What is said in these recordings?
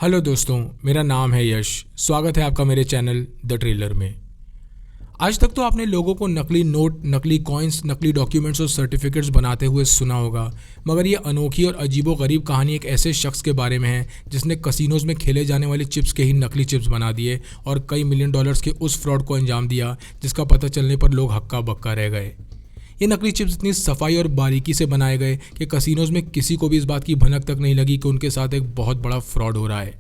Hello दोस्तों, मेरा नाम है यश। स्वागत है आपका मेरे चैनल द ट्रेलर में। आज तक तो आपने लोगों को नकली नोट, नकली कॉइन्स, नकली डॉक्यूमेंट्स और सर्टिफिकेट्स बनाते हुए सुना होगा, मगर ये अनोखी और अजीबोगरीब कहानी एक ऐसे शख्स के बारे में है जिसने कसिनोज में खेले जाने वाले चिप्स के ही नकली चिप्स बना दिए और कई मिलियन डॉलर्स के उस फ्रॉड को अंजाम दिया जिसका पता चलने पर लोग हक्का बक्का रह गए। ये नकली चिप्स इतनी सफाई और बारीकी से बनाए गए कि कसिनोज में किसी को भी इस बात की भनक तक नहीं लगी कि उनके साथ एक बहुत बड़ा फ्रॉड हो रहा है।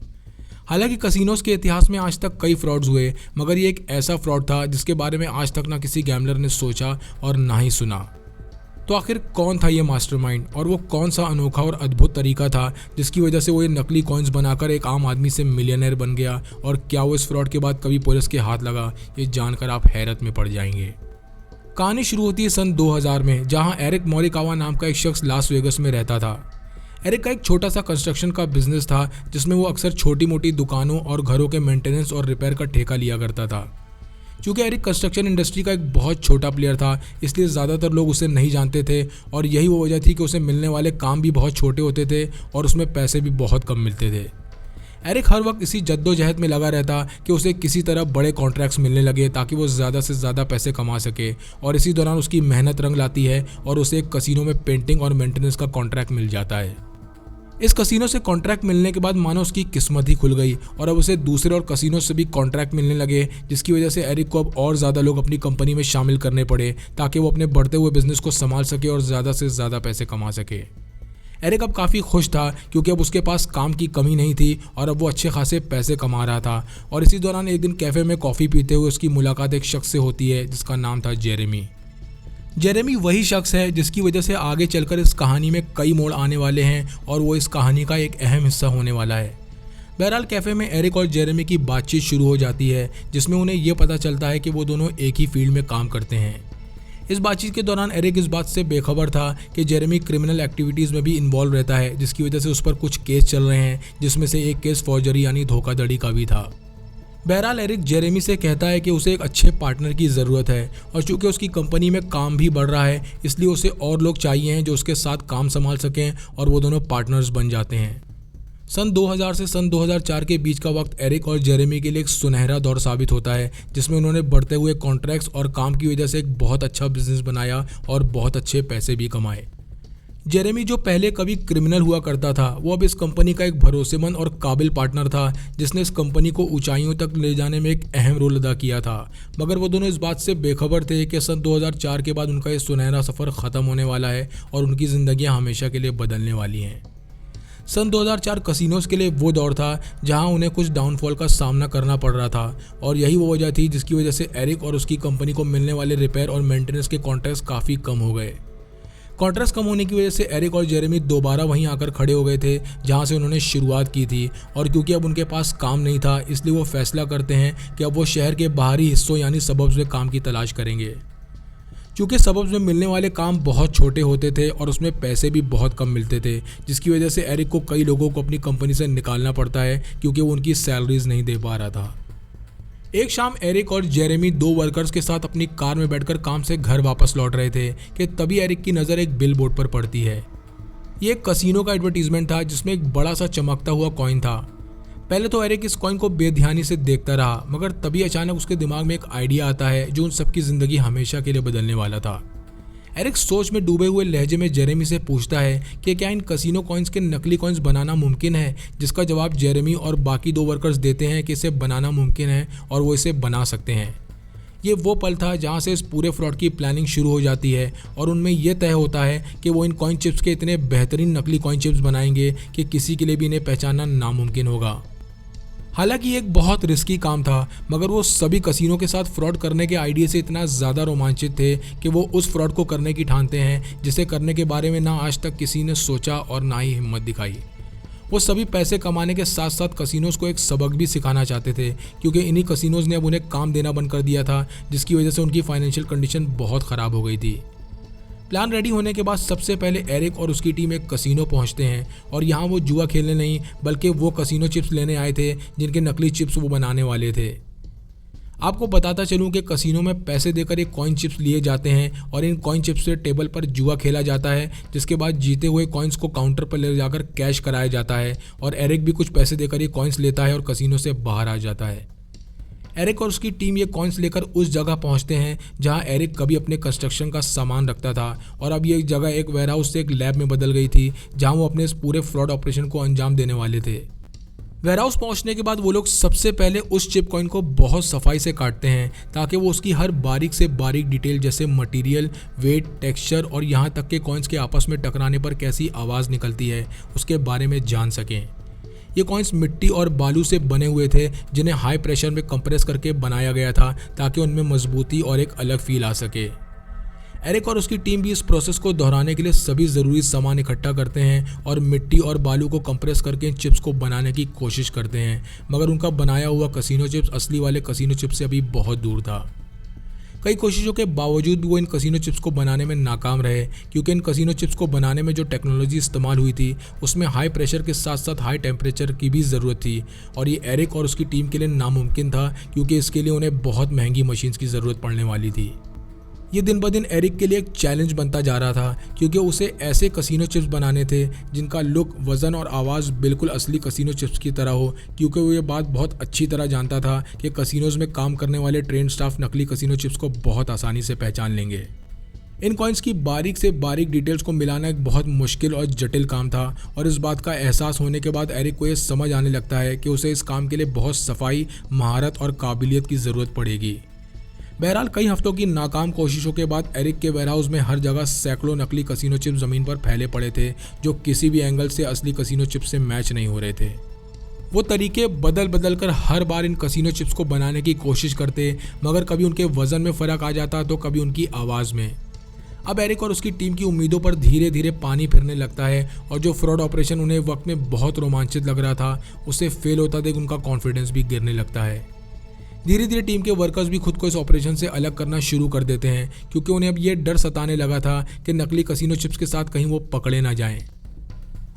हालांकि कसिनोज के इतिहास में आज तक कई फ्रॉड्स हुए, मगर ये एक ऐसा फ्रॉड था जिसके बारे में आज तक ना किसी गैम्बलर ने सोचा और ना ही सुना। तो आखिर कौन था ये मास्टरमाइंड और वो कौन सा अनोखा और अद्भुत तरीका था जिसकी वजह से वो ये नकली कॉइन्स बनाकर एक आम आदमी से मिलियनर बन गया, और क्या वो इस फ्रॉड के बाद कभी पुलिस के हाथ लगा, ये जानकर आप हैरत में पड़ जाएंगे। कहानी शुरू होती है सन 2000 में, जहां एरिक मोरिकावा नाम का एक शख्स लास वेगस में रहता था। एरिक का एक छोटा सा कंस्ट्रक्शन का बिजनेस था जिसमें वो अक्सर छोटी मोटी दुकानों और घरों के मेंटेनेंस और रिपेयर का ठेका लिया करता था। क्योंकि एरिक कंस्ट्रक्शन इंडस्ट्री का एक बहुत छोटा प्लेयर था, इसलिए ज़्यादातर लोग उसे नहीं जानते थे, और यही वो वजह थी कि उसे मिलने वाले काम भी बहुत छोटे होते थे और उसमें पैसे भी बहुत कम मिलते थे। एरिक हर वक्त इसी जद्दोजहद में लगा रहता कि उसे किसी तरह बड़े कॉन्ट्रैक्ट्स मिलने लगे ताकि वो ज़्यादा से ज़्यादा पैसे कमा सके, और इसी दौरान उसकी मेहनत रंग लाती है और उसे एक कसिनो में पेंटिंग और मेंटेनेंस का कॉन्ट्रैक्ट मिल जाता है। इस कसिनो से कॉन्ट्रैक्ट मिलने के बाद मानो उसकी किस्मत ही खुल गई और अब उसे दूसरे और कसिनो से भी कॉन्ट्रैक्ट मिलने लगे, जिसकी वजह से एरिक को अब और ज़्यादा लोग अपनी कंपनी में शामिल करने पड़े ताकि वो अपने बढ़ते हुए बिजनेस को संभाल सके और ज़्यादा से ज़्यादा पैसे कमा सके। एरिक अब काफ़ी खुश था क्योंकि अब उसके पास काम की कमी नहीं थी और अब वो अच्छे खासे पैसे कमा रहा था। और इसी दौरान एक दिन कैफ़े में कॉफ़ी पीते हुए उसकी मुलाकात एक शख्स से होती है जिसका नाम था जेरेमी। जेरेमी वही शख्स है जिसकी वजह से आगे चलकर इस कहानी में कई मोड़ आने वाले हैं और वो इस कहानी का एक अहम हिस्सा होने वाला है। बहरहाल कैफ़े में एरिक और जेरेमी की बातचीत शुरू हो जाती है जिसमें उन्हें यह पता चलता है कि वो दोनों एक ही फील्ड में काम करते हैं। इस बातचीत के दौरान एरिक इस बात से बेखबर था कि जेरेमी क्रिमिनल एक्टिविटीज़ में भी इन्वॉल्व रहता है, जिसकी वजह से उस पर कुछ केस चल रहे हैं, जिसमें से एक केस फॉर्जरी यानी धोखाधड़ी का भी था। बहरहाल एरिक जेरेमी से कहता है कि उसे एक अच्छे पार्टनर की ज़रूरत है, और चूंकि उसकी कंपनी में काम भी बढ़ रहा है इसलिए उसे और लोग चाहिए हैं जो उसके साथ काम संभाल सकें, और वो दोनों पार्टनर्स बन जाते हैं। सन 2000 से सन 2004 के बीच का वक्त एरिक और जेरेमी के लिए एक सुनहरा दौर साबित होता है, जिसमें उन्होंने बढ़ते हुए कॉन्ट्रैक्ट्स और काम की वजह से एक बहुत अच्छा बिजनेस बनाया और बहुत अच्छे पैसे भी कमाए। जेरेमी, जो पहले कभी क्रिमिनल हुआ करता था, वो अब इस कंपनी का एक भरोसेमंद और काबिल पार्टनर था जिसने इस कंपनी को ऊंचाइयों तक ले जाने में एक अहम रोल अदा किया था। मगर वो दोनों इस बात से बेखबर थे कि सन 2004 के बाद उनका ये सुनहरा सफ़र ख़त्म होने वाला है और उनकी ज़िंदगियाँ हमेशा के लिए बदलने वाली हैं। सन 2004 कसिनोज के लिए वो दौर था जहां उन्हें कुछ डाउनफॉल का सामना करना पड़ रहा था, और यही वो वजह थी जिसकी वजह से एरिक और उसकी कंपनी को मिलने वाले रिपेयर और मेंटेनेंस के कॉन्ट्रैक्ट्स काफ़ी कम हो गए। कॉन्ट्रैक्ट्स कम होने की वजह से एरिक और जेरेमी दोबारा वहीं आकर खड़े हो गए थे जहां से उन्होंने शुरुआत की थी, और क्योंकि अब उनके पास काम नहीं था इसलिए वो फैसला करते हैं कि अब वो शहर के बाहरी हिस्सों यानी सबब्स में काम की तलाश करेंगे। क्योंकि सबब्स में मिलने वाले काम बहुत छोटे होते थे और उसमें पैसे भी बहुत कम मिलते थे, जिसकी वजह से एरिक को कई लोगों को अपनी कंपनी से निकालना पड़ता है क्योंकि वो उनकी सैलरीज नहीं दे पा रहा था। एक शाम एरिक और जेरेमी दो वर्कर्स के साथ अपनी कार में बैठकर काम से घर वापस लौट रहे थे कि तभी एरिक की नज़र एक बिल बोर्ड पर पड़ती है। ये एक कसिनो का एडवर्टीजमेंट था जिसमें एक बड़ा सा चमकता हुआ कॉइन था। पहले तो एरिक इस कॉइन को बेध्यानी से देखता रहा, मगर तभी अचानक उसके दिमाग में एक आइडिया आता है जो उन सबकी ज़िंदगी हमेशा के लिए बदलने वाला था। एरिक सोच में डूबे हुए लहजे में जेरेमी से पूछता है कि क्या इन कसिनो कॉइन्स के नकली कॉइन्स बनाना मुमकिन है, जिसका जवाब जेरेमी और बाकी दो वर्कर्स देते हैं कि इसे बनाना मुमकिन है और वो इसे बना सकते हैं। ये वो पल था जहाँ से इस पूरे फ्रॉड की प्लानिंग शुरू हो जाती है, और उनमें यह तय होता है कि वो इन कॉइन चिप्स के इतने बेहतरीन नकली कॉइन चिप्स बनाएंगे कि किसी के लिए भी इन्हें पहचानना नामुमकिन होगा। हालांकि ये एक बहुत रिस्की काम था, मगर वो सभी कसिनो के साथ फ्रॉड करने के आइडिया से इतना ज़्यादा रोमांचित थे कि वो उस फ्रॉड को करने की ठानते हैं जिसे करने के बारे में ना आज तक किसी ने सोचा और ना ही हिम्मत दिखाई। वो सभी पैसे कमाने के साथ साथ कसिनोज को एक सबक भी सिखाना चाहते थे, क्योंकि इन्हीं कसिनोज ने अब उन्हें काम देना बंद कर दिया था, जिसकी वजह से उनकी फाइनेंशियल कंडीशन बहुत ख़राब हो गई थी। प्लान रेडी होने के बाद सबसे पहले एरिक और उसकी टीम एक कसिनो पहुंचते हैं, और यहाँ वो जुआ खेलने नहीं बल्कि वो कसिनो चिप्स लेने आए थे जिनके नकली चिप्स वो बनाने वाले थे। आपको बताता चलूं कि कसिनो में पैसे देकर ये कॉइन चिप्स लिए जाते हैं और इन कॉइन चिप्स से टेबल पर जुआ खेला जाता है, जिसके बाद जीते हुए कॉइन्स को काउंटर पर ले जाकर कैश कराया जाता है और एरिक भी कुछ पैसे देकर ये कॉइन्स लेता है और कसिनो से बाहर आ जाता है। एरिक और उसकी टीम ये कॉइन्स लेकर उस जगह पहुंचते हैं जहां एरिक कभी अपने कंस्ट्रक्शन का सामान रखता था और अब ये जगह एक वेयरहाउस से एक लैब में बदल गई थी जहां वो अपने इस पूरे फ्रॉड ऑपरेशन को अंजाम देने वाले थे। वेयरहाउस पहुंचने के बाद वो लोग सबसे पहले उस चिप कॉइन को बहुत सफाई से काटते हैं ताकि वो उसकी हर बारीक से बारीक डिटेल जैसे मटेरियल, वेट, टेक्सचर और यहाँ तक के कॉइन्स के आपस में टकराने पर कैसी आवाज़ निकलती है उसके बारे में जान सकें। ये कॉइन्स मिट्टी और बालू से बने हुए थे जिन्हें हाई प्रेशर में कंप्रेस करके बनाया गया था ताकि उनमें मजबूती और एक अलग फील आ सके। एरिक और उसकी टीम भी इस प्रोसेस को दोहराने के लिए सभी ज़रूरी सामान इकट्ठा करते हैं और मिट्टी और बालू को कंप्रेस करके इन चिप्स को बनाने की कोशिश करते हैं, मगर उनका बनाया हुआ कसिनो चिप्स असली वाले कसिनो चिप्स से अभी बहुत दूर था। कई कोशिशों के बावजूद भी वो इन कसिनो चिप्स को बनाने में नाकाम रहे क्योंकि इन कसिनो चिप्स को बनाने में जो टेक्नोलॉजी इस्तेमाल हुई थी उसमें हाई प्रेशर के साथ साथ हाई टेम्परेचर की भी ज़रूरत थी और ये एरिक और उसकी टीम के लिए नामुमकिन था क्योंकि इसके लिए उन्हें बहुत महंगी मशीन्स की ज़रूरत पड़ने वाली थी। ये दिन ब दिन एरिक के लिए एक चैलेंज बनता जा रहा था क्योंकि उसे ऐसे कसिनो चिप्स बनाने थे जिनका लुक, वज़न और आवाज़ बिल्कुल असली कसिनो चिप्स की तरह हो, क्योंकि वो ये बात बहुत अच्छी तरह जानता था कि कसिनोज़ में काम करने वाले ट्रेन स्टाफ नकली कसिनो चिप्स को बहुत आसानी से पहचान लेंगे। इन कॉइन्स की बारीक से बारीक डिटेल्स को मिलाना एक बहुत मुश्किल और जटिल काम था और इस बात का एहसास होने के बाद एरिक को ये समझ आने लगता है कि उसे इस काम के लिए बहुत सफाई, महारत और काबिलियत की ज़रूरत पड़ेगी। बहरहाल कई हफ्तों की नाकाम कोशिशों के बाद एरिक के वेयरहाउस में हर जगह सैकड़ों नकली कसिनो चिप्स ज़मीन पर फैले पड़े थे जो किसी भी एंगल से असली कसिनो चिप्स से मैच नहीं हो रहे थे। वो तरीके बदल बदल कर हर बार इन कसिनो चिप्स को बनाने की कोशिश करते, मगर कभी उनके वज़न में फ़र्क आ जाता तो कभी उनकी आवाज़ में। अब एरिक और उसकी टीम की उम्मीदों पर धीरे धीरे पानी फिरने लगता है और जो फ्रॉड ऑपरेशन उन्हें वक्त में बहुत रोमांचित लग रहा था उसे फेल होता देख उनका कॉन्फिडेंस भी गिरने लगता है। धीरे धीरे टीम के वर्कर्स भी खुद को इस ऑपरेशन से अलग करना शुरू कर देते हैं क्योंकि उन्हें अब ये डर सताने लगा था कि नकली कसिनो चिप्स के साथ कहीं वो पकड़े ना जाएं।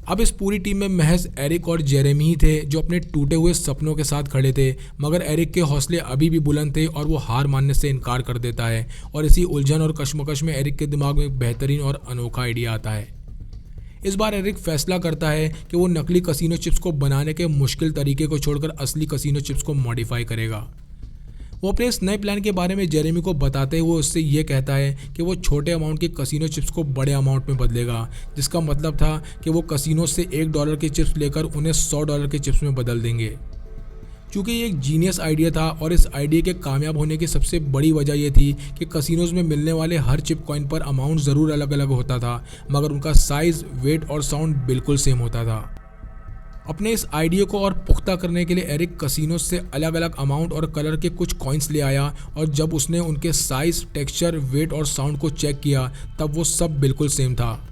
अब इस पूरी टीम में महज एरिक और जेरेमी ही थे जो अपने टूटे हुए सपनों के साथ खड़े थे, मगर एरिक के हौसले अभी भी बुलंद थे और वो हार मानने से इनकार कर देता है और इसी उलझन और कश्मकश में एरिक के दिमाग में एक बेहतरीन और अनोखा आइडिया आता है। इस बार एरिक फैसला करता है कि वो नकली कसिनो चिप्स को बनाने के मुश्किल तरीके को छोड़कर असली कसिनो चिप्स को मॉडिफाई करेगा। वो अपने इस नए प्लान के बारे में जेरेमी को बताते हुए उससे ये कहता है कि वो छोटे अमाउंट के कसिनो चिप्स को बड़े अमाउंट में बदलेगा, जिसका मतलब था कि वो कसिनो से $1 के चिप्स लेकर उन्हें $100 के चिप्स में बदल देंगे। चूँकि ये एक जीनियस आइडिया था और इस आइडिया के कामयाब होने की सबसे बड़ी वजह यह थी कि कसिनोज़ में मिलने वाले हर चिप कॉइन पर अमाउंट ज़रूर अलग अलग होता था, मगर उनका साइज़, वेट और साउंड बिल्कुल सेम होता था। अपने इस आइडिया को और पुख्ता करने के लिए एरिक कसिनो से अलग अलग अमाउंट और कलर के कुछ कॉइन्स ले आया और जब उसने उनके साइज़, टेक्सचर, वेट और साउंड को चेक किया तब वो सब बिल्कुल सेम था।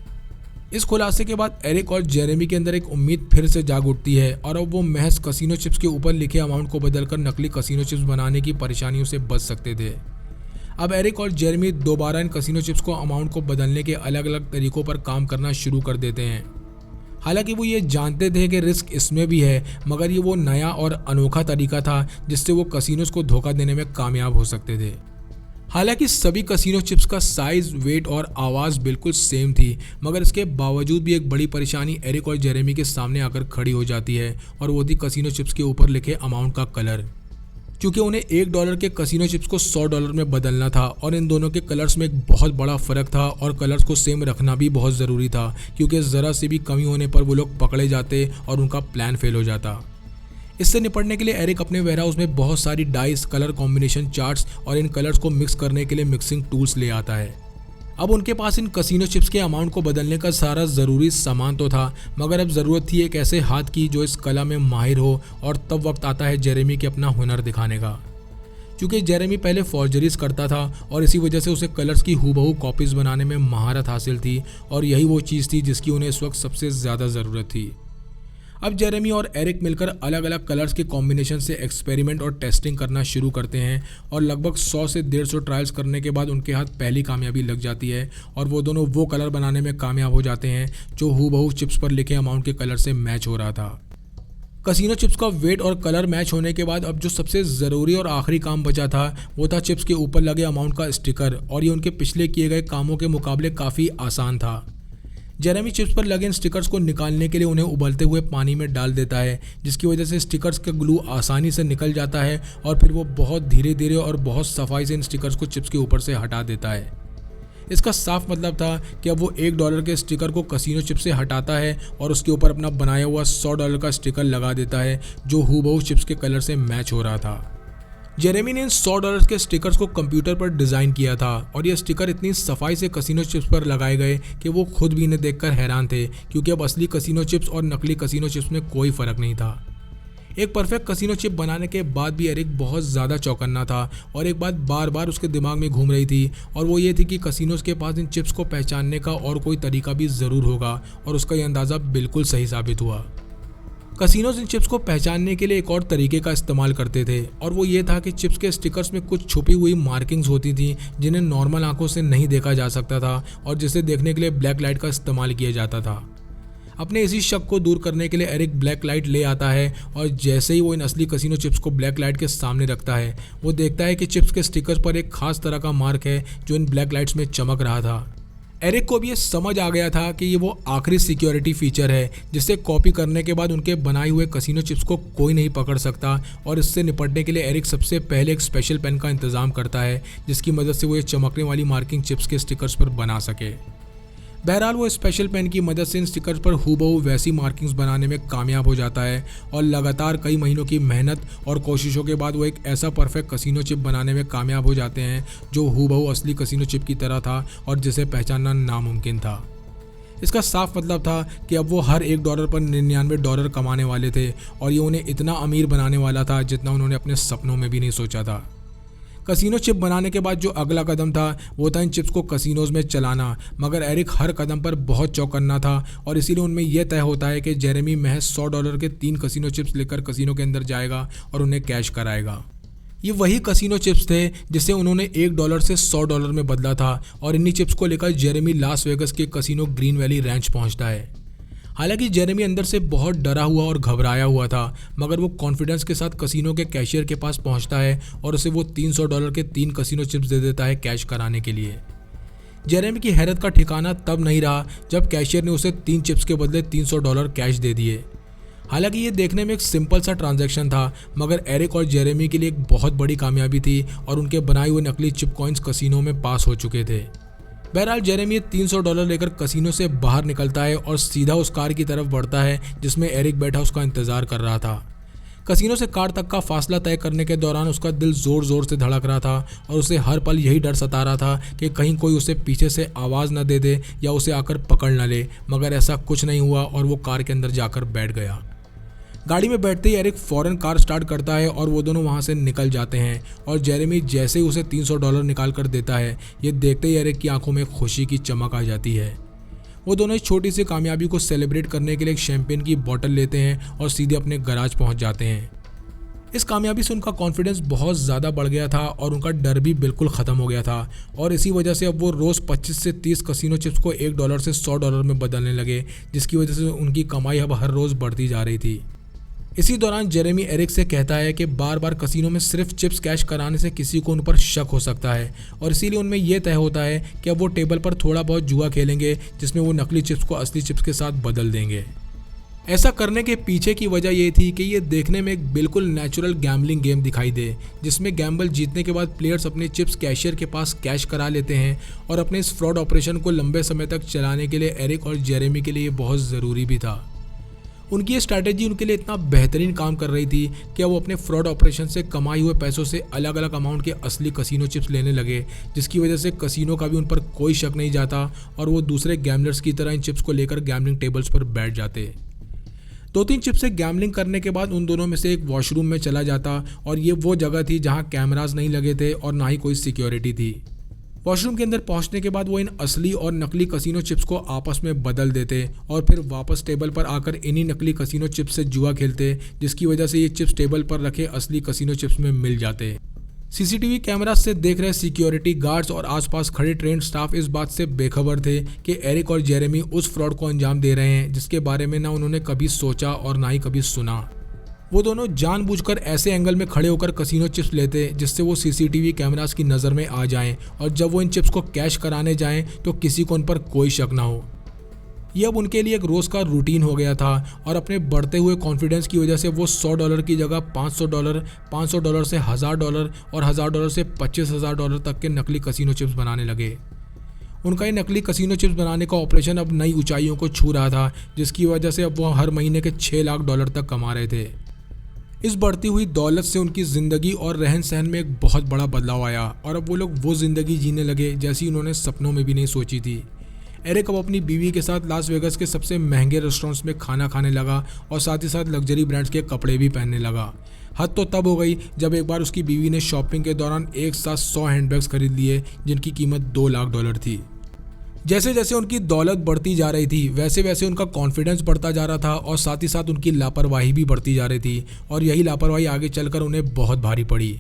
इस खुलासे के बाद एरिक और जेरेमी के अंदर एक उम्मीद फिर से जाग उठती है और अब वो महज कसिनो चिप्स के ऊपर लिखे अमाउंट को बदलकर नकली कसिनो चिप्स बनाने की परेशानियों से बच सकते थे। अब एरिक और जेरेमी दोबारा इन कसिनो चिप्स को अमाउंट को बदलने के अलग अलग तरीकों पर काम करना शुरू कर देते हैं। हालांकि वो ये जानते थे कि रिस्क इसमें भी है, मगर ये वो नया और अनोखा तरीका था जिससे वो कसिनोज को धोखा देने में कामयाब हो सकते थे। हालांकि सभी कसिनो चिप्स का साइज़, वेट और आवाज़ बिल्कुल सेम थी, मगर इसके बावजूद भी एक बड़ी परेशानी एरिक और जेरेमी के सामने आकर खड़ी हो जाती है और वो थी कसिनो चिप्स के ऊपर लिखे अमाउंट का कलर। क्योंकि उन्हें $1 के कसिनो चिप्स को $100 में बदलना था और इन दोनों के कलर्स में एक बहुत बड़ा फ़र्क था और कलर्स को सेम रखना भी बहुत ज़रूरी था क्योंकि ज़रा से भी कमी होने पर वो लोग पकड़े जाते और उनका प्लान फेल हो जाता। इससे निपटने के लिए एरिक अपने वेयरहाउस में बहुत सारी डाइस, कलर कॉम्बिनेशन चार्ट्स और इन कलर्स को मिक्स करने के लिए मिक्सिंग टूल्स ले आता है। अब उनके पास इन कसिनो चिप्स के अमाउंट को बदलने का सारा ज़रूरी सामान तो था, मगर अब ज़रूरत थी एक ऐसे हाथ की जो इस कला में माहिर हो और तब वक्त आता है जेरेमी के अपना हुनर दिखाने का। क्योंकि जेरेमी पहले फॉर्जरीज करता था और इसी वजह से उसे कलर्स की हूबहू कॉपीज़ बनाने में महारत हासिल थी और यही वो चीज़ थी जिसकी उन्हें इस वक्त सबसे ज़्यादा ज़रूरत थी। अब जेरेमी और एरिक मिलकर अलग अलग कलर्स के कॉम्बिनेशन से एक्सपेरिमेंट और टेस्टिंग करना शुरू करते हैं और लगभग 100 से 150 ट्रायल्स करने के बाद उनके हाथ पहली कामयाबी लग जाती है और वो दोनों वो कलर बनाने में कामयाब हो जाते हैं जो हूबहू चिप्स पर लिखे अमाउंट के कलर से मैच हो रहा था। कसिनो चिप्स का वेट और कलर मैच होने के बाद अब जो सबसे ज़रूरी और आखिरी काम बचा था वो था चिप्स के ऊपर लगे अमाउंट का स्टिकर, और ये उनके पिछले किए गए कामों के मुकाबले काफ़ी आसान था। जेरेमी चिप्स पर लगे इन स्टिकर्स को निकालने के लिए उन्हें उबलते हुए पानी में डाल देता है, जिसकी वजह से स्टिकर्स का ग्लू आसानी से निकल जाता है और फिर वो बहुत धीरे धीरे और बहुत सफाई से इन स्टिकर्स को चिप्स के ऊपर से हटा देता है। इसका साफ मतलब था कि अब वो $1 के स्टिकर को कसिनो चिप्स से हटाता है और उसके ऊपर अपना बनाया हुआ $100 का स्टिकर लगा देता है, जो हूबहू चिप्स के कलर से मैच हो रहा था। जेरेमी ने इन $100 के स्टिकर्स को कंप्यूटर पर डिज़ाइन किया था, और ये स्टिकर इतनी सफाई से कसिनो चिप्स पर लगाए गए कि वो खुद भी इन्हें देखकर हैरान थे, क्योंकि अब असली कसिनो चिप्स और नकली कसिनो चिप्स में कोई फ़र्क नहीं था। एक परफेक्ट कसिनो चिप बनाने के बाद भी एरिक बहुत ज़्यादा चौकन्ना था, और एक बात बार बार उसके दिमाग में घूम रही थी, और वो ये थी कि कसिनोज के पास इन चिप्स को पहचानने का और कोई तरीका भी ज़रूर होगा, और उसका ये अंदाज़ा बिल्कुल सही साबित हुआ। कसिनोज इन चिप्स को पहचानने के लिए एक और तरीके का इस्तेमाल करते थे, और वो ये था कि चिप्स के स्टिकर्स में कुछ छुपी हुई मार्किंग्स होती थी जिन्हें नॉर्मल आंखों से नहीं देखा जा सकता था, और जिसे देखने के लिए ब्लैक लाइट का इस्तेमाल किया जाता था। अपने इसी शक को दूर करने के लिए एरिक ब्लैक लाइट ले आता है, और जैसे ही वो इन असली कसिनो चिप्स को ब्लैक लाइट के सामने रखता है, वो देखता है कि चिप्स के स्टिकर्स पर एक खास तरह का मार्क है जो इन ब्लैक लाइट्स में चमक रहा था। एरिक को भी ये समझ आ गया था कि ये वो आखिरी सिक्योरिटी फीचर है जिसे कॉपी करने के बाद उनके बनाए हुए कसिनो चिप्स को कोई नहीं पकड़ सकता, और इससे निपटने के लिए एरिक सबसे पहले एक स्पेशल पेन का इंतजाम करता है, जिसकी मदद से वो ये चमकने वाली मार्किंग चिप्स के स्टिकर्स पर बना सके। बहरहाल वो स्पेशल पेन की मदद से इन स्टिकर्स पर हूबहू वैसी मार्किंग्स बनाने में कामयाब हो जाता है, और लगातार कई महीनों की मेहनत और कोशिशों के बाद वो एक ऐसा परफेक्ट कसिनो चिप बनाने में कामयाब हो जाते हैं जो हूबहू असली कसिनो चिप की तरह था और जिसे पहचानना नामुमकिन था। इसका साफ मतलब था कि अब वो हर $1 पर $99 कमाने वाले थे, और ये उन्हें इतना अमीर बनाने वाला था जितना उन्होंने अपने सपनों में भी नहीं सोचा था। कसिनो चिप बनाने के बाद जो अगला कदम था वो था इन चिप्स को कसिनोज में चलाना, मगर एरिक हर कदम पर बहुत चौकन्ना था, और इसीलिए उनमें यह तय होता है कि जेरेमी महज $100 के 3 कसिनो चिप्स लेकर कसिनो के अंदर जाएगा और उन्हें कैश कराएगा। ये वही कसिनो चिप्स थे जिसे उन्होंने $1 से $100 में बदला था, और इन्हीं चिप्स को लेकर जेरेमी लास वेगस के कसिनो ग्रीन वैली रैंच पहुंचता है। हालांकि जेरेमी अंदर से बहुत डरा हुआ और घबराया हुआ था, मगर वो कॉन्फिडेंस के साथ कसिनो के कैशियर के पास पहुंचता है और उसे वो $300 के 3 कसिनो चिप्स दे देता है कैश कराने के लिए। जेरेमी की हैरत का ठिकाना तब नहीं रहा जब कैशियर ने उसे 3 चिप्स के बदले $300 कैश दे दिए। हालांकि ये देखने में एक सिंपल सा ट्रांजैक्शन था, मगर एरिक और जेरेमी के लिए एक बहुत बड़ी कामयाबी थी, और उनके बनाए हुए नकली चिप कॉइन्स कसिनो में पास हो चुके थे। बहरहाल जेरेमी $300 लेकर कसिनो से बाहर निकलता है और सीधा उस कार की तरफ बढ़ता है जिसमें एरिक बैठा उसका इंतजार कर रहा था। कसिनो से कार तक का फासला तय करने के दौरान उसका दिल जोर जोर से धड़क रहा था, और उसे हर पल यही डर सता रहा था कि कहीं कोई उसे पीछे से आवाज़ न दे दे या उसे आकर पकड़ न ले, मगर ऐसा कुछ नहीं हुआ और वो कार के अंदर जाकर बैठ गया। गाड़ी में बैठते ही एरिक फौरन कार स्टार्ट करता है और वो दोनों वहाँ से निकल जाते हैं, और जेरेमी जैसे ही उसे $300 निकाल कर देता है, ये देखते ही एरिक की आंखों में खुशी की चमक आ जाती है। वो दोनों इस छोटी सी कामयाबी को सेलिब्रेट करने के लिए एक शैंपेन की बोतल लेते हैं और सीधे अपने गैराज पहुँच जाते हैं। इस कामयाबी से उनका कॉन्फिडेंस बहुत ज़्यादा बढ़ गया था और उनका डर भी बिल्कुल ख़त्म हो गया था, और इसी वजह से अब वो रोज़ 25 से 30 कसिनो चिप्स को $1 से $100 में बदलने लगे, जिसकी वजह से उनकी कमाई अब हर रोज़ बढ़ती जा रही थी। इसी दौरान जेरेमी एरिक से कहता है कि बार बार कसिनो में सिर्फ चिप्स कैश कराने से किसी को उन पर शक हो सकता है, और इसीलिए उनमें यह तय होता है कि अब वो टेबल पर थोड़ा बहुत जुआ खेलेंगे, जिसमें वो नकली चिप्स को असली चिप्स के साथ बदल देंगे। ऐसा करने के पीछे की वजह ये थी कि ये देखने में एक बिल्कुल नेचुरल गैम्बलिंग गेम दिखाई दे, जिसमें गैम्बल जीतने के बाद प्लेयर्स अपने चिप्स कैशियर के पास कैश करा लेते हैं, और अपने इस फ्रॉड ऑपरेशन को लंबे समय तक चलाने के लिए एरिक और जेरेमी के लिए बहुत ज़रूरी भी था। उनकी ये स्ट्रैटेजी उनके लिए इतना बेहतरीन काम कर रही थी कि वो अपने फ्रॉड ऑपरेशन से कमाई हुए पैसों से अलग अलग अमाउंट के असली कसिनो चिप्स लेने लगे, जिसकी वजह से कसिनो का भी उन पर कोई शक नहीं जाता, और वो दूसरे गैमलर्स की तरह इन चिप्स को लेकर गैमलिंग टेबल्स पर बैठ जाते। 2-3 चिप्स से गैमलिंग करने के बाद उन दोनों में से एक वॉशरूम में चला जाता, और ये वो जगह थी जहाँ कैमराज नहीं लगे थे और ना ही कोई सिक्योरिटी थी। वॉशरूम के अंदर पहुंचने के बाद वो इन असली और नकली कसिनो चिप्स को आपस में बदल देते, और फिर वापस टेबल पर आकर इन्हीं नकली कसिनो चिप्स से जुआ खेलते, जिसकी वजह से ये चिप्स टेबल पर रखे असली कसिनो चिप्स में मिल जाते। सीसीटीवी कैमरा से देख रहे सिक्योरिटी गार्ड्स और आसपास खड़े ट्रेंड स्टाफ इस बात से बेखबर थे कि एरिक और जेरेमी उस फ्रॉड को अंजाम दे रहे हैं जिसके बारे में ना उन्होंने कभी सोचा और ना ही कभी सुना। वो दोनों जानबूझकर ऐसे एंगल में खड़े होकर कसीनो चिप्स लेते जिससे वो सीसीटीवी कैमरास की नज़र में आ जाएं और जब वो इन चिप्स को कैश कराने जाएं तो किसी को उन पर कोई शक ना हो। ये अब उनके लिए एक रोज़ का रूटीन हो गया था और अपने बढ़ते हुए कॉन्फिडेंस की वजह से वो $100 की जगह $500, $500 से $1000 और $1000 से $25,000 तक के नकली कसीनो चिप्स बनाने लगे। उनका ये नकली कसीनो चिप्स बनाने का ऑपरेशन अब नई ऊंचाइयों को छू रहा था, जिसकी वजह से अब वो हर महीने के $6 लाख तक कमा रहे थे। इस बढ़ती हुई दौलत से उनकी ज़िंदगी और रहन सहन में एक बहुत बड़ा बदलाव आया और अब वो लोग वो ज़िंदगी जीने लगे जैसी उन्होंने सपनों में भी नहीं सोची थी। एरिक अब अपनी बीवी के साथ लास वेगास के सबसे महंगे रेस्टोरेंट्स में खाना खाने लगा और साथ ही साथ लग्जरी ब्रांड्स के कपड़े भी पहनने लगा। हद तो तब हो गई जब एक बार उसकी बीवी ने शॉपिंग के दौरान एक साथ 100 हैंडबैग्स खरीद लिए जिनकी कीमत $2 लाख थी। जैसे जैसे उनकी दौलत बढ़ती जा रही थी वैसे वैसे उनका कॉन्फिडेंस बढ़ता जा रहा था और साथ ही साथ उनकी लापरवाही भी बढ़ती जा रही थी और यही लापरवाही आगे चलकर उन्हें बहुत भारी पड़ी।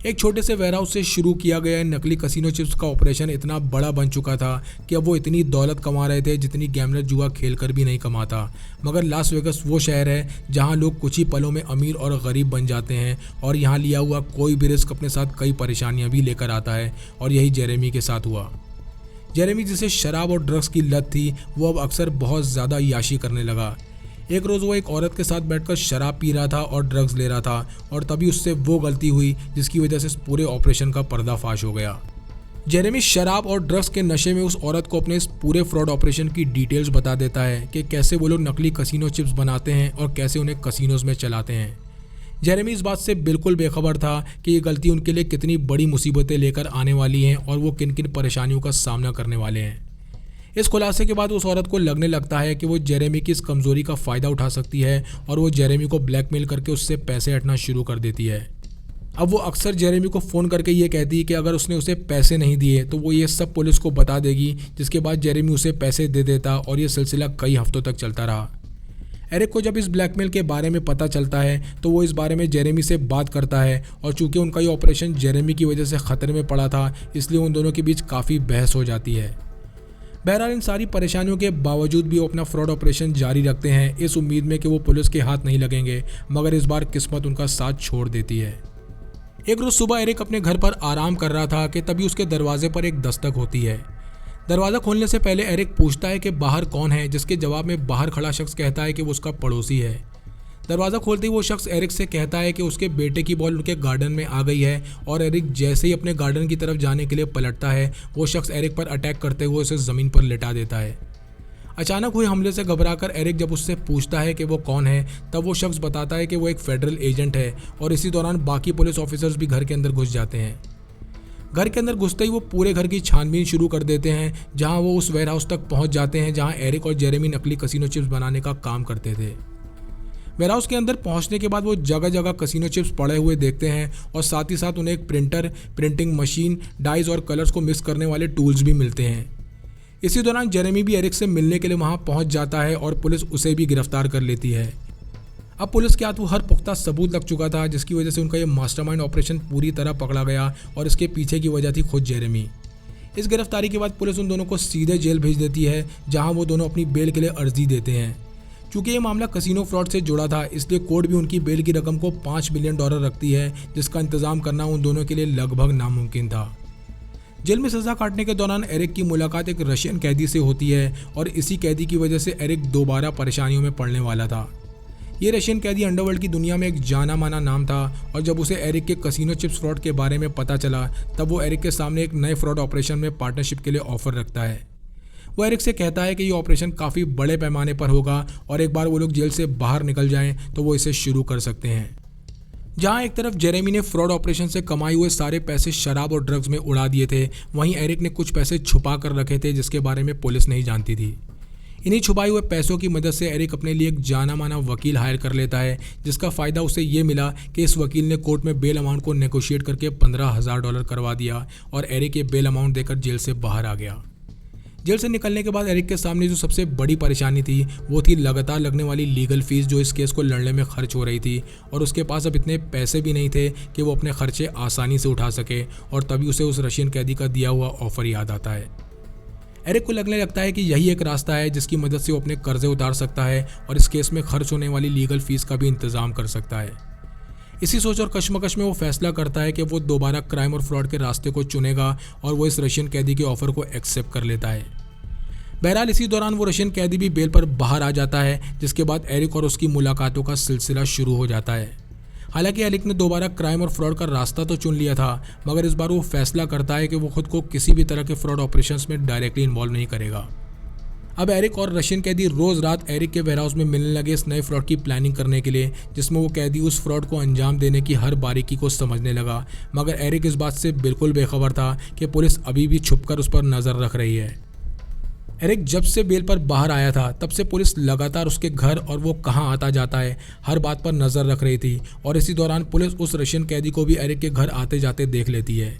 एक छोटे से वेयरहाउस से शुरू किया गया नकली कसीनो चिप्स का ऑपरेशन इतना बड़ा बन चुका था कि अब वो इतनी दौलत कमा रहे थे जितनी गैमलर जुआ खेलकर भी नहीं कमाता। मगर लास वेगास वो शहर है जहां लोग कुछ ही पलों में अमीर और गरीब बन जाते हैं और यहाँ लिया हुआ कोई भी रिस्क अपने साथ कई परेशानियाँ भी लेकर आता है और यही जेरेमी के साथ हुआ। जेरेमी जिसे शराब और ड्रग्स की लत थी वो अब अक्सर बहुत ज़्यादा याशी करने लगा। एक रोज़ वो एक औरत के साथ बैठकर शराब पी रहा था और ड्रग्स ले रहा था और तभी उससे वो गलती हुई जिसकी वजह से इस पूरे ऑपरेशन का पर्दाफाश हो गया। जेरेमी शराब और ड्रग्स के नशे में उस औरत को अपने इस पूरे फ्रॉड ऑपरेशन की डिटेल्स बता देता है कि कैसे वो लोग नकली कसीनो चिप्स बनाते हैं और कैसे उन्हें कसीनोज में चलाते हैं। जेरेमी इस बात से बिल्कुल बेखबर था कि ये गलती उनके लिए कितनी बड़ी मुसीबतें लेकर आने वाली हैं और वो किन किन परेशानियों का सामना करने वाले हैं। इस खुलासे के बाद उस औरत को लगने लगता है कि वो जेरेमी की इस कमज़ोरी का फ़ायदा उठा सकती है और वो जेरेमी को ब्लैकमेल करके उससे पैसे हटना शुरू कर देती है। अब वो अक्सर जेरेमी को फ़ोन करके ये कहती है कि अगर उसने उसे पैसे नहीं दिए तो वो ये सब पुलिस को बता देगी, जिसके बाद जेरेमी उसे पैसे दे देता और ये सिलसिला कई हफ्तों तक चलता रहा। एरिक को जब इस ब्लैकमेल के बारे में पता चलता है तो वो इस बारे में जेरेमी से बात करता है और चूंकि उनका ये ऑपरेशन जेरेमी की वजह से ख़तरे में पड़ा था इसलिए उन दोनों के बीच काफ़ी बहस हो जाती है। बहरहाल इन सारी परेशानियों के बावजूद भी वो अपना फ्रॉड ऑपरेशन जारी रखते हैं इस उम्मीद में कि वो पुलिस के हाथ नहीं लगेंगे, मगर इस बार किस्मत उनका साथ छोड़ देती है। एक रोज़ सुबह एरिक अपने घर पर आराम कर रहा था कि तभी उसके दरवाजे पर एक दस्तक होती है। दरवाज़ा खोलने से पहले एरिक पूछता है कि बाहर कौन है, जिसके जवाब में बाहर खड़ा शख्स कहता है कि वो उसका पड़ोसी है। दरवाज़ा खोलते ही वो शख्स एरिक से कहता है कि उसके बेटे की बॉल उनके गार्डन में आ गई है और एरिक जैसे ही अपने गार्डन की तरफ जाने के लिए पलटता है वो शख्स एरिक पर अटैक करते हुए उसे ज़मीन पर लेटा देता है। अचानक हुए हमले से घबराकर एरिक जब उससे पूछता है कि वो कौन है तब वो शख्स बताता है कि वो एक फेडरल एजेंट है और इसी दौरान बाकी पुलिस ऑफिसर्स भी घर के अंदर घुस जाते हैं। घर के अंदर घुसते ही वो पूरे घर की छानबीन शुरू कर देते हैं, जहां वो उस वेयरहाउस तक पहुंच जाते हैं जहां एरिक और जेरेमी नकली कसीनो चिप्स बनाने का काम करते थे। वेयरहाउस के अंदर पहुंचने के बाद वो जगह जगह कसीनो चिप्स पड़े हुए देखते हैं और साथ ही साथ उन्हें एक प्रिंटर, प्रिंटिंग मशीन, डाइज और कलर्स को मिक्स करने वाले टूल्स भी मिलते हैं। इसी दौरान जेरेमी भी एरिक से मिलने के लिए वहां पहुंच जाता है और पुलिस उसे भी गिरफ्तार कर लेती है। अब पुलिस के हाथ वो हर पुख्ता सबूत लग चुका था, जिसकी वजह से उनका ये मास्टरमाइंड ऑपरेशन पूरी तरह पकड़ा गया और इसके पीछे की वजह थी खुद जेरेमी। इस गिरफ्तारी के बाद पुलिस उन दोनों को सीधे जेल भेज देती है, जहां वो दोनों अपनी बेल के लिए अर्जी देते हैं। चूँकि ये मामला कसीनो फ्रॉड से जुड़ा था इसलिए कोर्ट भी उनकी बेल की रकम को $5 मिलियन रखती है, जिसका इंतजाम करना उन दोनों के लिए लगभग नामुमकिन था। जेल में सज़ा काटने के दौरान एरिक की मुलाकात एक रशियन कैदी से होती है और इसी कैदी की वजह से एरिक दोबारा परेशानियों में पड़ने वाला था। ये रशियन कैदी अंडरवर्ल्ड की दुनिया में एक जाना माना नाम था और जब उसे एरिक के कसीनो चिप्स फ्रॉड के बारे में पता चला तब वो एरिक के सामने एक नए फ्रॉड ऑपरेशन में पार्टनरशिप के लिए ऑफर रखता है। वो एरिक से कहता है कि ये ऑपरेशन काफ़ी बड़े पैमाने पर होगा और एक बार वो लोग जेल से बाहर निकल जाएं तो वो इसे शुरू कर सकते हैं। जहां एक तरफ जेरेमी ने फ्रॉड ऑपरेशन से कमाए हुए सारे पैसे शराब और ड्रग्स में उड़ा दिए थे, वहीं एरिक ने कुछ पैसे छुपा कर रखे थे जिसके बारे में पुलिस नहीं जानती थी। इन्हीं छुपाए हुए पैसों की मदद से एरिक अपने लिए एक जाना माना वकील हायर कर लेता है, जिसका फ़ायदा उसे ये मिला कि इस वकील ने कोर्ट में बेल अमाउंट को नेगोशिएट करके $15,000 करवा दिया और एरिक ये बेल अमाउंट देकर जेल से बाहर आ गया। जेल से निकलने के बाद एरिक के सामने जो सबसे बड़ी परेशानी थी वो थी लगातार लगने वाली लीगल फीस जो इस केस को लड़ने में खर्च हो रही थी और उसके पास अब इतने पैसे भी नहीं थे कि वो अपने खर्चे आसानी से उठा सके और तभी उसे उस रशियन कैदी का दिया हुआ ऑफर याद आता है। एरिक को लगने लगता है कि यही एक रास्ता है जिसकी मदद से वो अपने कर्जे उतार सकता है और इस केस में खर्च होने वाली लीगल फीस का भी इंतजाम कर सकता है। इसी सोच और कश्मकश में वो फैसला करता है कि वो दोबारा क्राइम और फ्रॉड के रास्ते को चुनेगा और वो इस रशियन कैदी के ऑफर को एक्सेप्ट कर लेता है। बहरहाल इसी दौरान वो रशियन कैदी भी बेल पर बाहर आ जाता है, जिसके बाद एरिक और उसकी मुलाकातों का सिलसिला शुरू हो जाता है। हालांकि एरिक ने दोबारा क्राइम और फ्रॉड का रास्ता तो चुन लिया था, मगर इस बार वो फैसला करता है कि वो खुद को किसी भी तरह के फ्रॉड ऑपरेशंस में डायरेक्टली इन्वॉल्व नहीं करेगा। अब एरिक और रशियन कैदी रोज रात एरिक के वेयरहाउस में मिलने लगे इस नए फ्रॉड की प्लानिंग करने के लिए, जिसमें वो कैदी उस फ्रॉड को अंजाम देने की हर बारीकी को समझने लगा। मगर एरिक इस बात से बिल्कुल बेखबर था कि पुलिस अभी भी छुपकर उस पर नजर रख रही है। एरिक जब से बेल पर बाहर आया था तब से पुलिस लगातार उसके घर और वो कहाँ आता जाता है हर बात पर नजर रख रही थी, और इसी दौरान पुलिस उस रशियन कैदी को भी एरिक के घर आते जाते देख लेती है।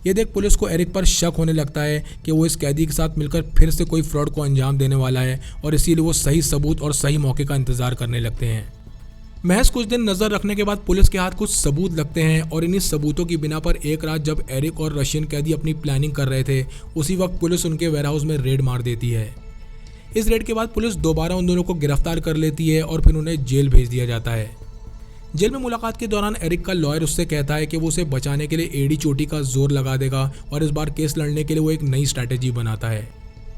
ये देख पुलिस को एरिक पर शक होने लगता है कि वो इस कैदी के साथ मिलकर फिर से कोई फ्रॉड को अंजाम देने वाला है, और इसीलिए वो सही सबूत और सही मौके का इंतजार करने लगते हैं। महज कुछ दिन नजर रखने के बाद पुलिस के हाथ कुछ सबूत लगते हैं, और इन्हीं सबूतों की बिना पर एक रात जब एरिक और रशियन कैदी अपनी प्लानिंग कर रहे थे, उसी वक्त पुलिस उनके वेयरहाउस में रेड मार देती है। इस रेड के बाद पुलिस दोबारा उन दोनों को गिरफ्तार कर लेती है और फिर उन्हें जेल भेज दिया जाता है। जेल में मुलाकात के दौरान एरिक का लॉयर उससे कहता है कि वो उसे बचाने के लिए एड़ी चोटी का जोर लगा देगा, और इस बार केस लड़ने के लिए वो एक नई स्ट्रैटेजी बनाता है।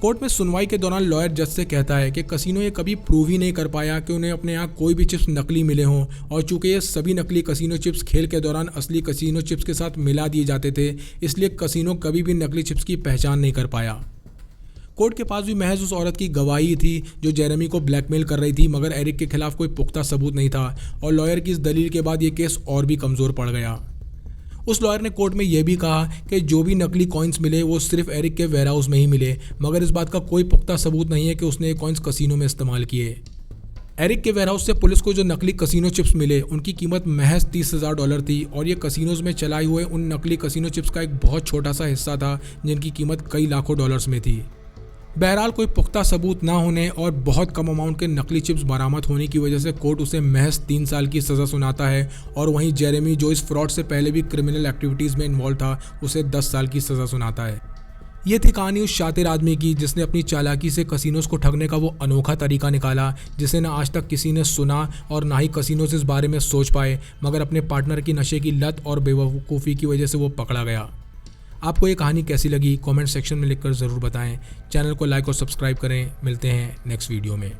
कोर्ट में सुनवाई के दौरान लॉयर जज से कहता है कि कसिनो ये कभी प्रूव ही नहीं कर पाया कि उन्हें अपने यहाँ कोई भी चिप्स नकली मिले हों, और चूंकि ये सभी नकली कसिनो चिप्स खेल के दौरान असली कसिनो चिप्स के साथ मिला दिए जाते थे, इसलिए कसिनो कभी भी नकली चिप्स की पहचान नहीं कर पाया। कोर्ट के पास भी महज उस औरत की गवाही थी जो जेरेमी को ब्लैकमेल कर रही थी, मगर एरिक के खिलाफ कोई पुख्ता सबूत नहीं था, और लॉयर की इस दलील के बाद ये केस और भी कमज़ोर पड़ गया। उस लॉयर ने कोर्ट में यह भी कहा कि जो भी नकली कॉइन्स मिले वो सिर्फ एरिक के वेयरहाउस में ही मिले, मगर इस बात का कोई पुख्ता सबूत नहीं है कि उसने ये कॉइन्स कसिनो में इस्तेमाल किए। एरिक के वेयरहाउस से पुलिस को जो नकली कसिनो चिप्स मिले उनकी कीमत महज $30,000 थी, और ये कसिनोज में चलाए हुए उन नकली कसिनो चिप्स का एक बहुत छोटा सा हिस्सा था जिनकी कीमत कई लाखों डॉलर्स में थी। बहरहाल कोई पुख्ता सबूत ना होने और बहुत कम अमाउंट के नकली चिप्स बरामद होने की वजह से कोर्ट उसे महज 3 साल की सज़ा सुनाता है, और वहीं जेरेमी जो इस फ्रॉड से पहले भी क्रिमिनल एक्टिविटीज़ में इन्वॉल्व था उसे 10 साल की सज़ा सुनाता है। ये थी कहानी उस शातिर आदमी की जिसने अपनी चालाकी से कसिनोज को ठगने का वो अनोखा तरीका निकाला जिसे ना आज तक किसी ने सुना और ना ही कसिनोज इस बारे में सोच पाए, मगर अपने पार्टनर की नशे की लत और बेवकूफ़ी की वजह से वो पकड़ा गया। आपको ये कहानी कैसी लगी कमेंट सेक्शन में लिखकर ज़रूर बताएं। चैनल को लाइक और सब्सक्राइब करें। मिलते हैं नेक्स्ट वीडियो में।